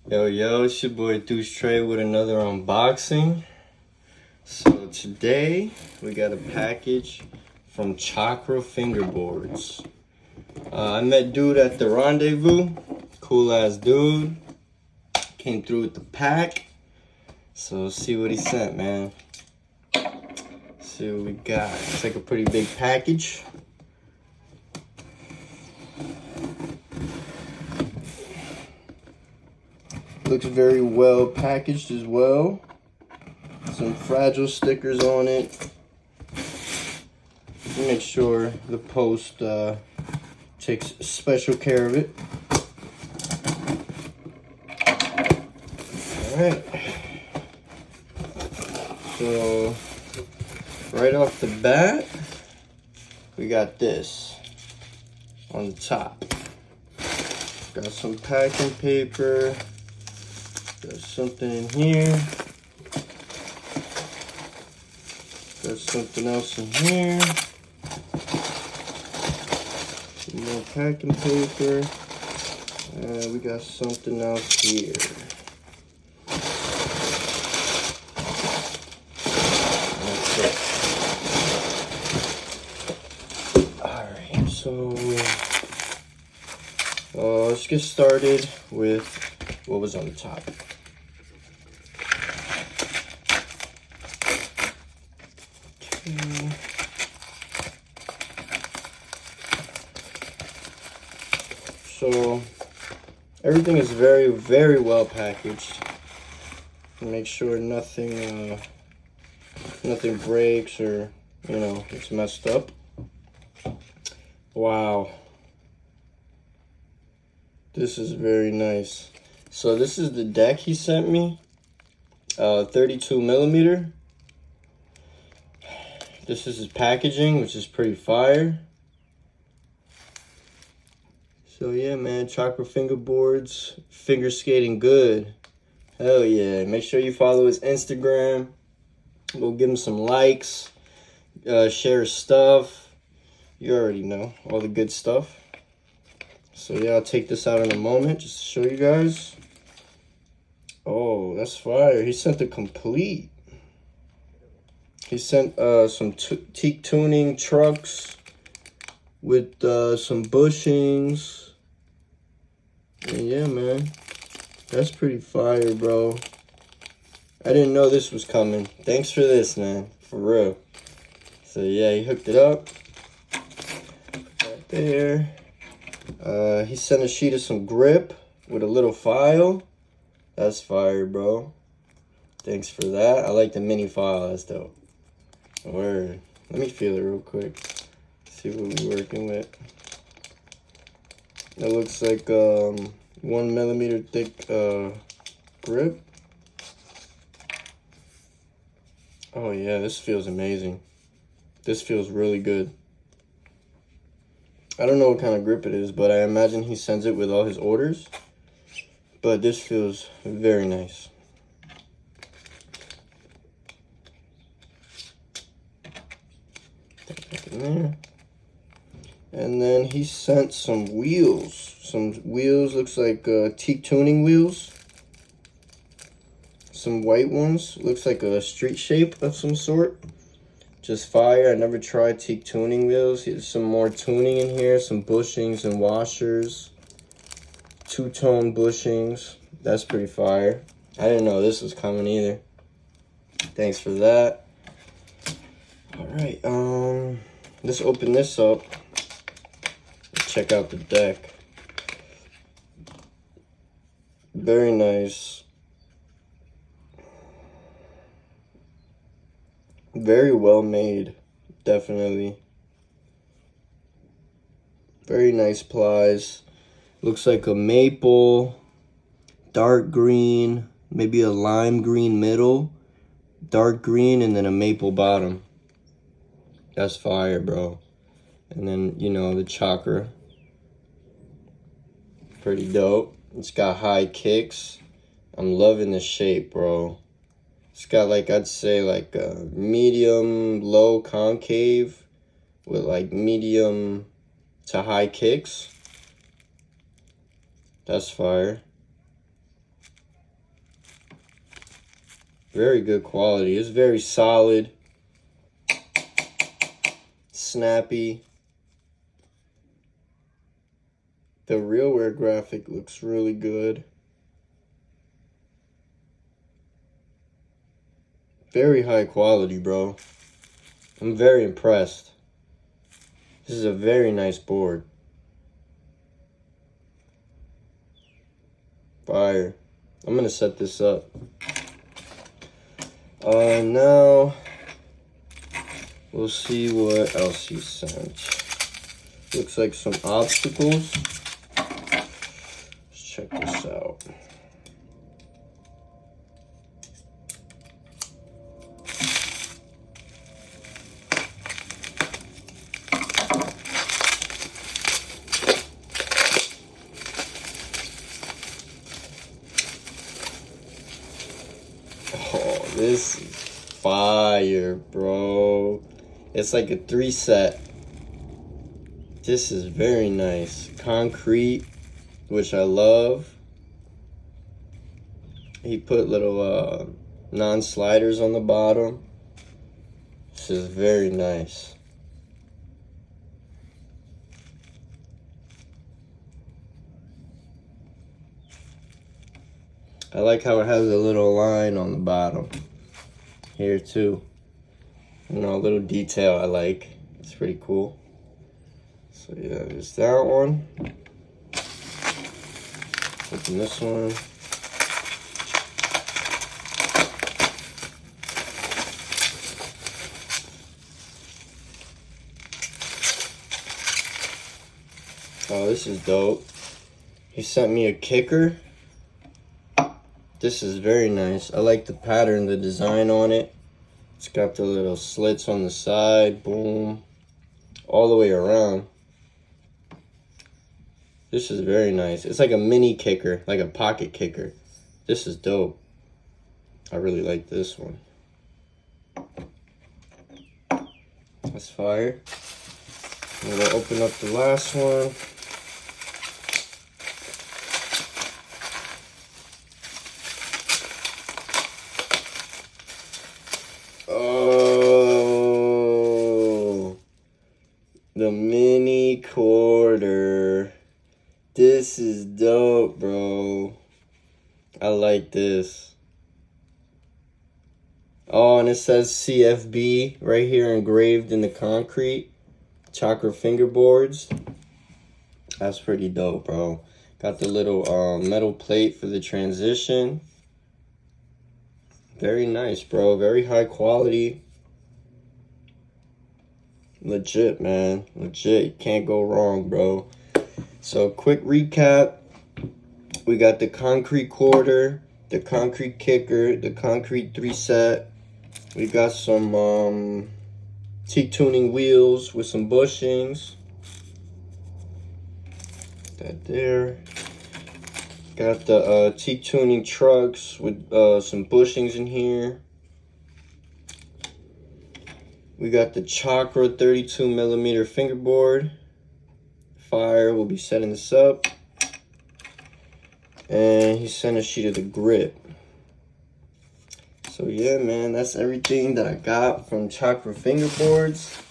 Yo, it's your boy Deuce Trey with another unboxing. So today we got a package from Chakra Fingerboards. I met dude at the rendezvous. Cool ass dude. Came through with the pack. So let's see what he sent, man. See what we got. It's like a pretty big package. Looks very well packaged as well. Some fragile stickers on it. Make sure the post takes special care of it. Alright. So, right off the bat, we got this on the top. Got some packing paper. Got something in here. Got something else in here. Some more packing paper. And we got something else here. That's it. Alright, so let's get started with what was on the top. So everything is very, very well packaged. Make sure nothing breaks or it's messed up. Wow, this is very nice. So this is the deck he sent me, 32 millimeter. This is his packaging, which is pretty fire. So yeah, man, Chakra Fingerboards, finger skating good. Hell yeah. Make sure you follow his Instagram. Go give him some likes. Share his stuff. You already know, all the good stuff. So yeah, I'll take this out in a moment just to show you guys. Oh, that's fire. He sent the complete. He sent some teak tuning trucks with some bushings. And yeah, man, that's pretty fire, bro. I didn't know this was coming. Thanks for this, man, for real. So yeah, he hooked it up right there. He sent a sheet of some grip with a little file. That's fire, bro. Thanks for that. I like the mini file. That's dope. Word. Let me feel it real quick. See what we're working with. It looks like 1 millimeter thick grip. Oh yeah, this feels amazing. This feels really good. I don't know what kind of grip it is, but I imagine he sends it with all his orders. But this feels very nice. In there. And then he sent some wheels. Looks like teak tuning wheels. Some white ones. Looks like a street shape of some sort. Just fire. I never tried teak tuning wheels. Here's some more tuning in here. Some bushings and washers. Two-tone bushings. That's pretty fire. I didn't know this was coming either. Thanks for that. Alright, let's open this up. Check out the deck. Very nice. Very well made, definitely. Very nice plies. Looks like a maple, dark green, maybe a lime green middle, dark green, and then a maple bottom. That's fire, bro. And then, the chakra. Pretty dope. It's got high kicks. I'm loving the shape, bro. It's got like, I'd say like a medium low concave with like medium to high kicks. That's fire. Very good quality. It's very solid, snappy. The RealWear graphic looks really good. Very high quality, bro. I'm very impressed. This is a very nice board. Fire. I'm gonna set this up. Now we'll see what else he sent. Looks like some obstacles. Let's check this out. Oh, this is fire, bro. It's like a 3-set. This is very nice. Concrete, which I love. He put little non-sliders on the bottom. This is very nice. I like how it has a little line on the bottom here too. You know, a little detail I like. It's pretty cool. So yeah, there's that one. Open this one. Oh, this is dope. He sent me a kicker. This is very nice. I like the pattern, the design on it. It's got the little slits on the side, boom, all the way around. This is very nice. It's like a mini kicker, like a pocket kicker. This is dope. I really like this one. That's fire. I'm gonna open up the last one. Oh, the mini quarter. This is dope, bro. I like this. Oh, and it says CFB right here engraved in the concrete. Chakra Fingerboards. That's pretty dope, bro. Got the little metal plate for the transition. Very nice, bro. Very high quality. Legit, man. Legit. You can't go wrong, bro. So, quick recap. We got the concrete quarter, the concrete kicker, the concrete 3-set. We got some T-tuning wheels with some bushings. That there. Got the T-tuning trucks with some bushings in here. We got the Chakra 32mm fingerboard. Fire, we'll be setting this up. And he sent a sheet of the grip. So yeah, man, that's everything that I got from Chakra Fingerboards.